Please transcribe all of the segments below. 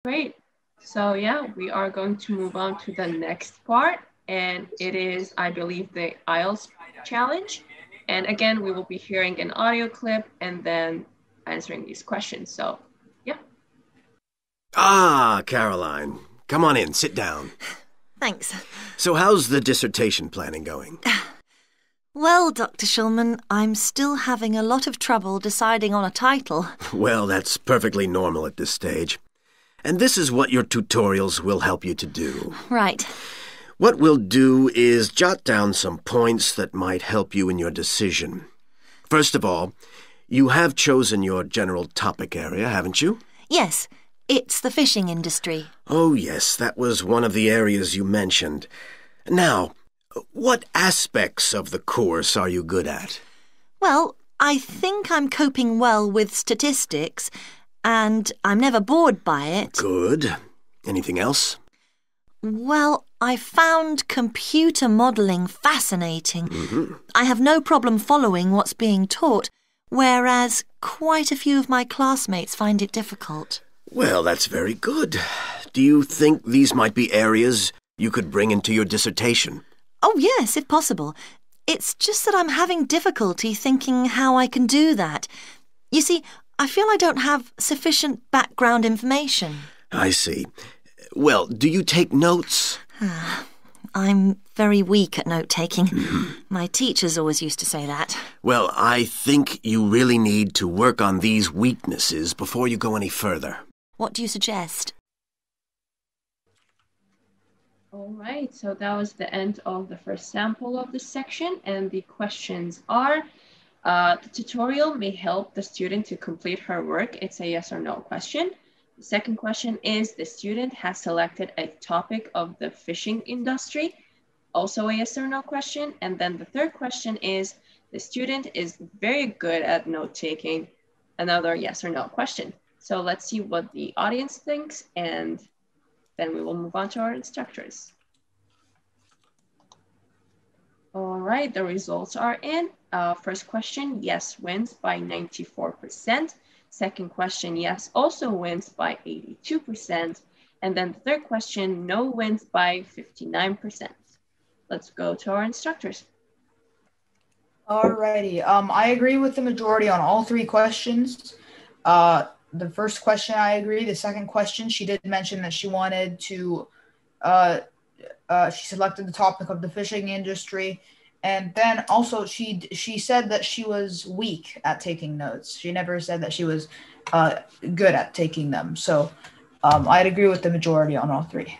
Great. So yeah, we are going to move on to the next part, and it is, I believe, the IELTS challenge. And again, we will be hearing an audio clip and then answering these questions. So yeah. Ah, Caroline. Come on in, sit down. Thanks. So how's the dissertation planning going? Well, Dr. Schulman, I'm still having a lot of trouble deciding on a title. Well, that's perfectly normal at this stage. And this is what your tutorials will help you to do. Right. What we'll do is jot down some points that might help you in your decision. First of all, you have chosen your general topic area, haven't you? Yes, it's the fishing industry. Oh, yes, that was one of the areas you mentioned. Now, what aspects of the course are you good at? Well, I think I'm coping well with statistics, and I'm never bored by it. Good. Anything else? Well, I found computer modelling fascinating. I have no problem following what's being taught, whereas quite a few of my classmates find it difficult. Well, that's very good. Do you think these might be areas you could bring into your dissertation? Oh, yes, if possible. It's just that I'm having difficulty thinking how I can do that. You see, I feel I don't have sufficient background information. I see. Well, do you take notes? I'm very weak at note-taking. My teachers always used to say that. Well, I think you really need to work on these weaknesses before you go any further. What do you suggest? All right, so that was the end of the first sample of this section, and the questions are, the tutorial may help the student to complete her work. It's a yes or no question. The second question is, the student has selected a topic of the fishing industry, also a yes or no question. And then the third question is, the student is very good at note-taking, another yes or no question. So let's see what the audience thinks, and then we will move on to our instructors. All right, the results are in. First question, yes wins by 94%. Second question, yes also wins by 82%. And then the third question, no wins by 59%. Let's go to our instructors. Alrighty, I agree with the majority on all three questions. The first question, I agree. The second question, she did mention that she wanted to, she selected the topic of the fishing industry. And then also she said that she was weak at taking notes. She never said that she was good at taking them. So I'd agree with the majority on all three.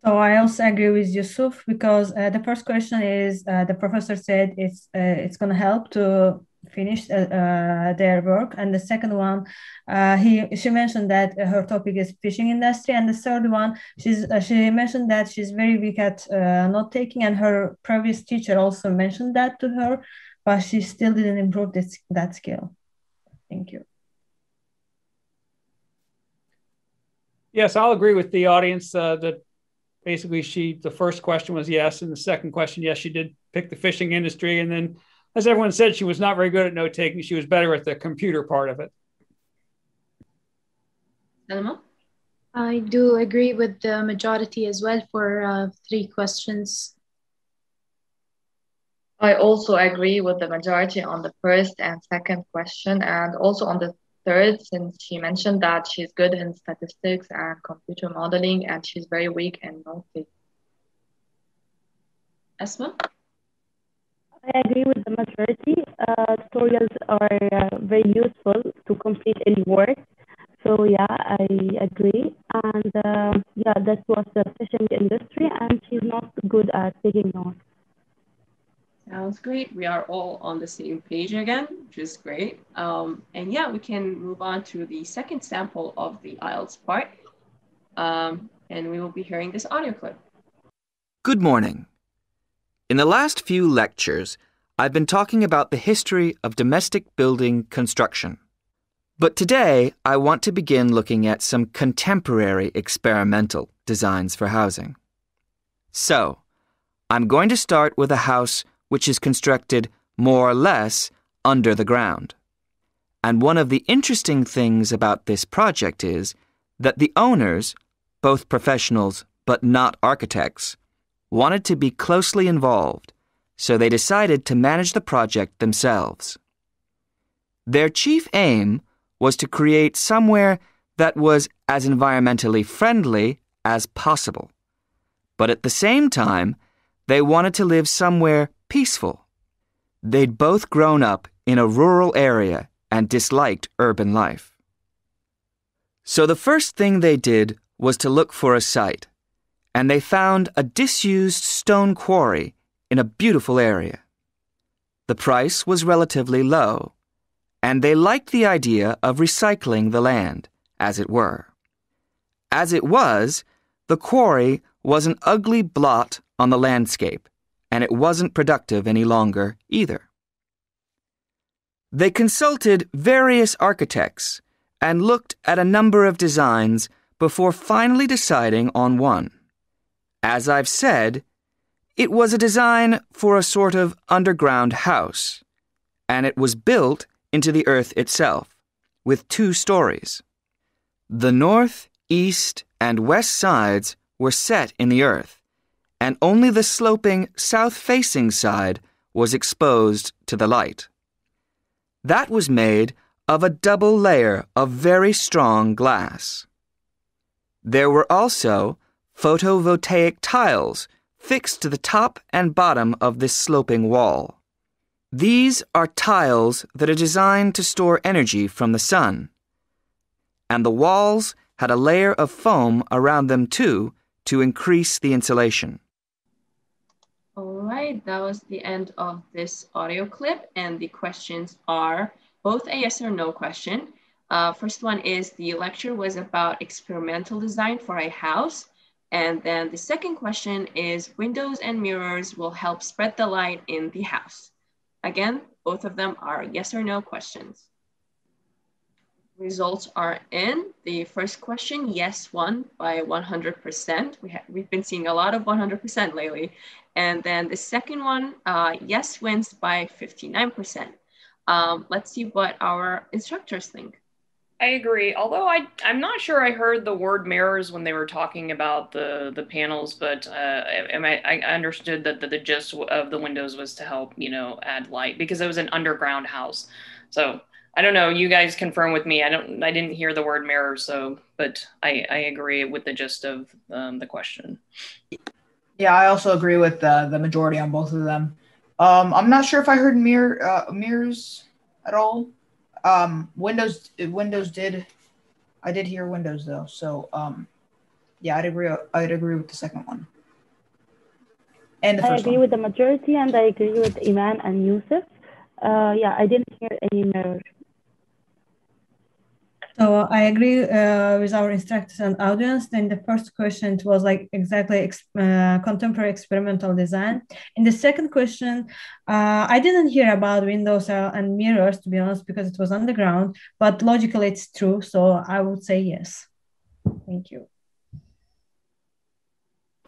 So I also agree with Yusuf because the first question is the professor said it's going to help to finish their work, and the second one she mentioned that her topic is fishing industry, and the third one she mentioned that she's very weak at note taking, and her previous teacher also mentioned that to her, but she still didn't improve that skill. Thank you. Yes, I'll agree with the audience that basically the first question was yes, and the second question, yes, she did pick the fishing industry, and then as everyone said, she was not very good at note-taking. She was better at the computer part of it. Selma? I do agree with the majority as well for three questions. I also agree with the majority on the first and second question, and also on the third, since she mentioned that she's good in statistics and computer modeling, and she's very weak in note-taking. Esma? I agree with the majority. Tutorials are very useful to complete any work. So yeah, I agree. And yeah, that was the fishing industry, and she's not good at taking notes. Sounds great. We are all on the same page again, which is great. And yeah, we can move on to the second sample of the IELTS part. And we will be hearing this audio clip. Good morning. In the last few lectures, I've been talking about the history of domestic building construction. But today, I want to begin looking at some contemporary experimental designs for housing. So, I'm going to start with a house which is constructed more or less under the ground. And one of the interesting things about this project is that the owners, both professionals but not architects, wanted to be closely involved, so they decided to manage the project themselves. Their chief aim was to create somewhere that was as environmentally friendly as possible. But at the same time, they wanted to live somewhere peaceful. They'd both grown up in a rural area and disliked urban life. So the first thing they did was to look for a site, and they found a disused stone quarry in a beautiful area. The price was relatively low, and they liked the idea of recycling the land, as it were. As it was, the quarry was an ugly blot on the landscape, and it wasn't productive any longer either. They consulted various architects and looked at a number of designs before finally deciding on one. As I've said, it was a design for a sort of underground house, and it was built into the earth itself, with 2 stories. The north, east, and west sides were set in the earth, and only the sloping south-facing side was exposed to the light. That was made of a double layer of very strong glass. There were also photovoltaic tiles fixed to the top and bottom of this sloping wall. These are tiles that are designed to store energy from the sun, and the walls had a layer of foam around them too to increase the insulation. All right, that was the end of this audio clip, and the questions are both a yes or no question. First one is the lecture was about experimental design for a house, and then the second question is windows and mirrors will help spread the light in the house. Again, both of them are yes or no questions. Results are in. The first question, yes, won by 100%. We've been seeing a lot of 100% lately. And then the second one, yes, wins by 59%. Let's see what our instructors think. I agree, although I'm not sure I heard the word mirrors when they were talking about the panels, but I understood that the gist of the windows was to help, add light, because it was an underground house. So I don't know, you guys confirm with me. I didn't hear the word mirrors, but I agree with the gist of the question. Yeah, I also agree with the majority on both of them. I'm not sure if I heard mirrors at all. Windows did. I did hear windows though. So yeah, I'd agree with the second one. And the first one. I agree with the majority, and I agree with Iman and Yusuf. Yeah, I didn't hear any mirror. So I agree with our instructors and audience. Then the first question, it was like exactly contemporary experimental design. In the second question, I didn't hear about windows and mirrors, to be honest, because it was underground, but logically it's true. So I would say yes. Thank you.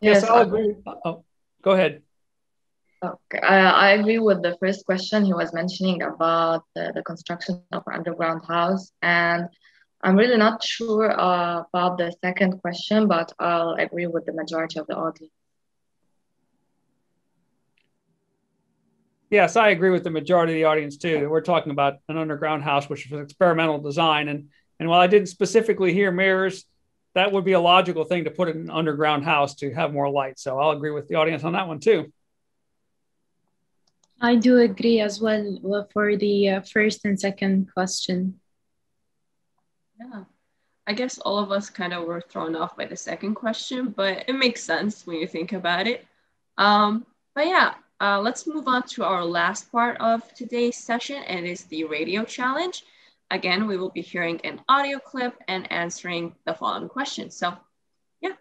Yes, I'll agree. Oh, go ahead. Okay, I agree with the first question. He was mentioning about the construction of an underground house, and I'm really not sure about the second question, but I'll agree with the majority of the audience. Yes, I agree with the majority of the audience too. We're talking about an underground house, which was experimental design. And while I didn't specifically hear mirrors, that would be a logical thing to put in an underground house to have more light. So I'll agree with the audience on that one too. I do agree as well for the first and second question. Yeah, I guess all of us kind of were thrown off by the second question, but it makes sense when you think about it. But yeah, let's move on to our last part of today's session, and it's the radio challenge. Again, we will be hearing an audio clip and answering the following questions. So, yeah.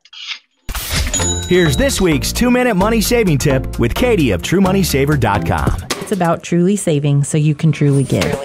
Here's this week's 2-minute money saving tip with Katie of TrueMoneySaver.com. It's about truly saving so you can truly give.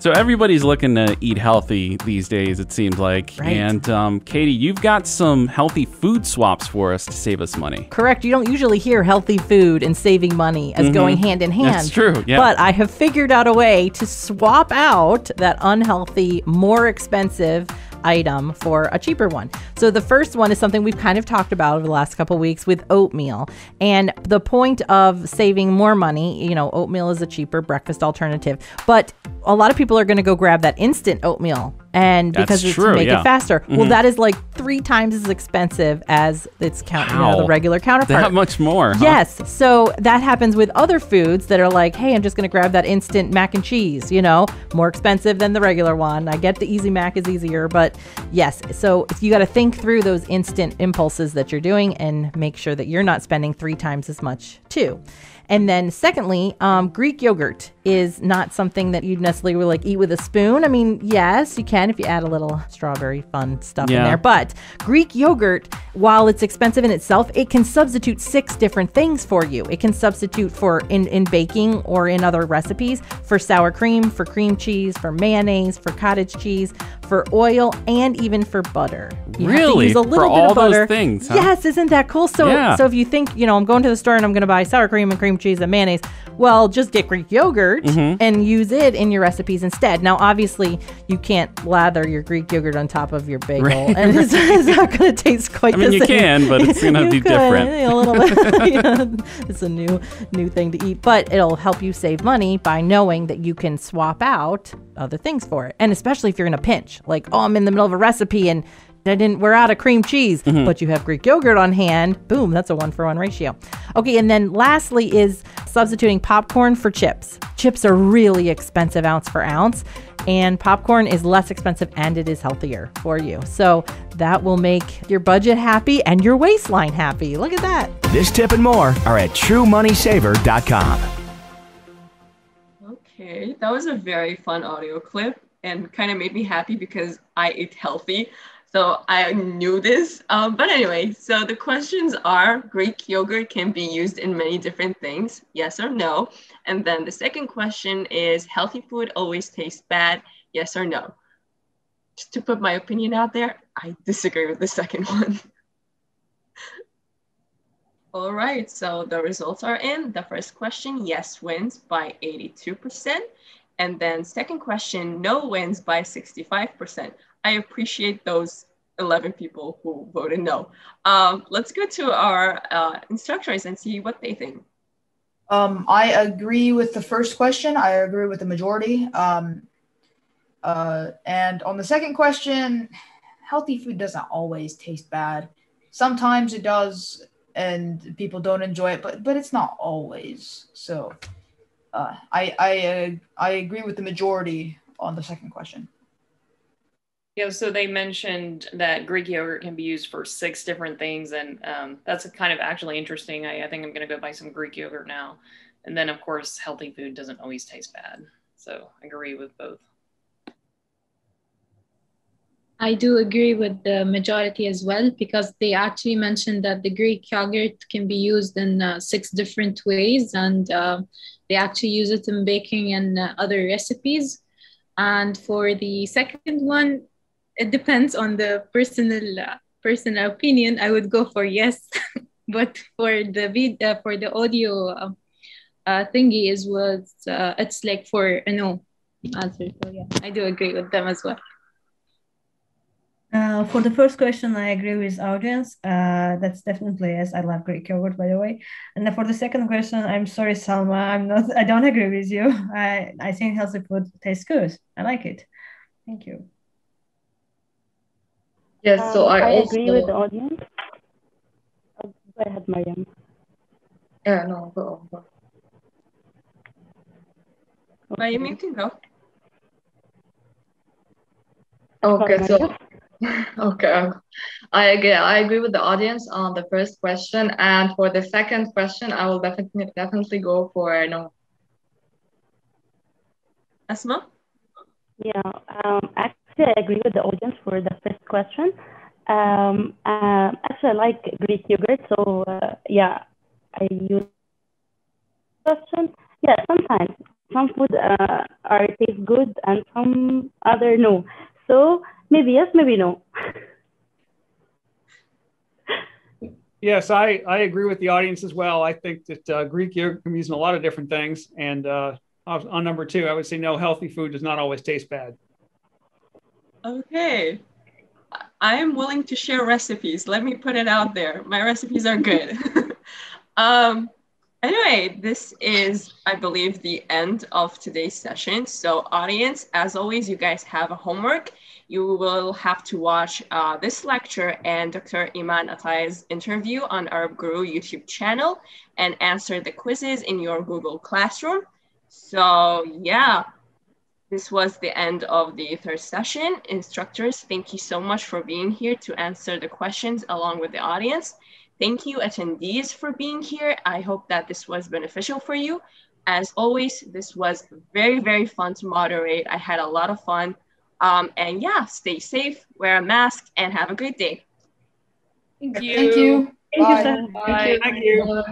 So everybody's looking to eat healthy these days, it seems like. Right. And Katie, you've got some healthy food swaps for us to save us money. Correct. You don't usually hear healthy food and saving money as going hand in hand. That's true, yeah. But I have figured out a way to swap out that unhealthy, more expensive item for a cheaper one. So the first one is something we've kind of talked about over the last couple of weeks with oatmeal. And the point of saving more money, you know, oatmeal is a cheaper breakfast alternative, but a lot of people are going to go grab that instant oatmeal, and because it's to make it faster. Well, that is like 3 times as expensive as its the regular counterpart. That much more. Yes. So that happens with other foods that are like, hey, I'm just going to grab that instant mac and cheese, you know, more expensive than the regular one. I get the easy mac is easier, but yes. So you got to think through those instant impulses that you're doing and make sure that you're not spending 3 times as much too. And then secondly, Greek yogurt is not something that you'd necessarily like eat with a spoon. I mean, yes, you can if you add a little strawberry fun stuff in there. But Greek yogurt, while it's expensive in itself, it can substitute 6 different things for you. It can substitute for in baking or in other recipes for sour cream, for cream cheese, for mayonnaise, for cottage cheese, for oil, and even for butter. You have to use a little bit of butter. Those things, huh? Yes, isn't that cool? So if you think, you know, I'm going to the store and I'm going to buy sour cream and cream cheese and mayonnaise, well, just get Greek yogurt and use it in your recipes instead. Now, obviously, you can't lather your Greek yogurt on top of your bagel, and it's not going to taste quite the same. I mean, you can, but it's going to be different. A little bit. It's a new thing to eat, but it'll help you save money by knowing that you can swap out other things for it. And especially if you're in a pinch, like, oh, I'm in the middle of a recipe and we're out of cream cheese, but you have Greek yogurt on hand. Boom, that's a 1-for-1 ratio. Okay, and then lastly is substituting popcorn for chips. Chips are really expensive ounce for ounce, and popcorn is less expensive and it is healthier for you. So that will make your budget happy and your waistline happy. Look at that. This tip and more are at truemoneysaver.com. Okay, that was a very fun audio clip and kind of made me happy because I eat healthy. So I knew this. But anyway, so the questions are, Greek yogurt can be used in many different things, yes or no? And then the second question is, healthy food always tastes bad, yes or no? Just to put my opinion out there, I disagree with the second one. All right, so the results are in. The first question, yes, wins by 82%. And then second question, no, wins by 65%. I appreciate those 11 people who voted no. Let's go to our instructors and see what they think. I agree with the first question. I agree with the majority. And on the second question, healthy food doesn't always taste bad. Sometimes it does, and people don't enjoy it, but it's not always. So I agree with the majority on the second question. Yeah, so they mentioned that Greek yogurt can be used for 6 different things, and that's kind of actually interesting. I think I'm going to go buy some Greek yogurt now. And then, of course, healthy food doesn't always taste bad. So I agree with both. I do agree with the majority as well, because they actually mentioned that the Greek yogurt can be used in 6 different ways, and they actually use it in baking and other recipes. And for the second one, it depends on the personal opinion. I would go for yes, but for the audio thingy it's like for a no answer. So yeah, I do agree with them as well. For the first question, I agree with audience. That's definitely yes. I love Greek yogurt, by the way. And then for the second question, I'm sorry, Salma. I don't agree with you. I think healthy food tastes good. I like it. Thank you. Yes, so I also agree with the audience. Go ahead, Mariam. Yeah, no, go. Mariam, you can go. Okay, so okay, I agree with the audience on the first question, and for the second question, I will definitely go for no. Asma? Yeah, actually, I agree with the audience for the first question. Actually, I like Greek yogurt, so yeah, I use question. Yeah, sometimes some food are taste good and some other no. So maybe yes, maybe no. Yes, I agree with the audience as well. I think that Greek yogurt can be used in a lot of different things. And on number 2, I would say no, healthy food does not always taste bad. Okay. I am willing to share recipes. Let me put it out there. My recipes are good. Anyway, this is, I believe, the end of today's session. So audience, as always, you guys have a homework. You will have to watch this lecture and Dr. Iman Atai's interview on Arab Guru YouTube channel and answer the quizzes in your Google Classroom. So yeah, this was the end of the 3rd session. Instructors, thank you so much for being here to answer the questions along with the audience. Thank you, attendees, for being here. I hope that this was beneficial for you. As always, this was very, very fun to moderate. I had a lot of fun. And yeah, stay safe, wear a mask, and have a great day. Thank you. Thank you. Thank you, Bye. sir. Bye. Thank you.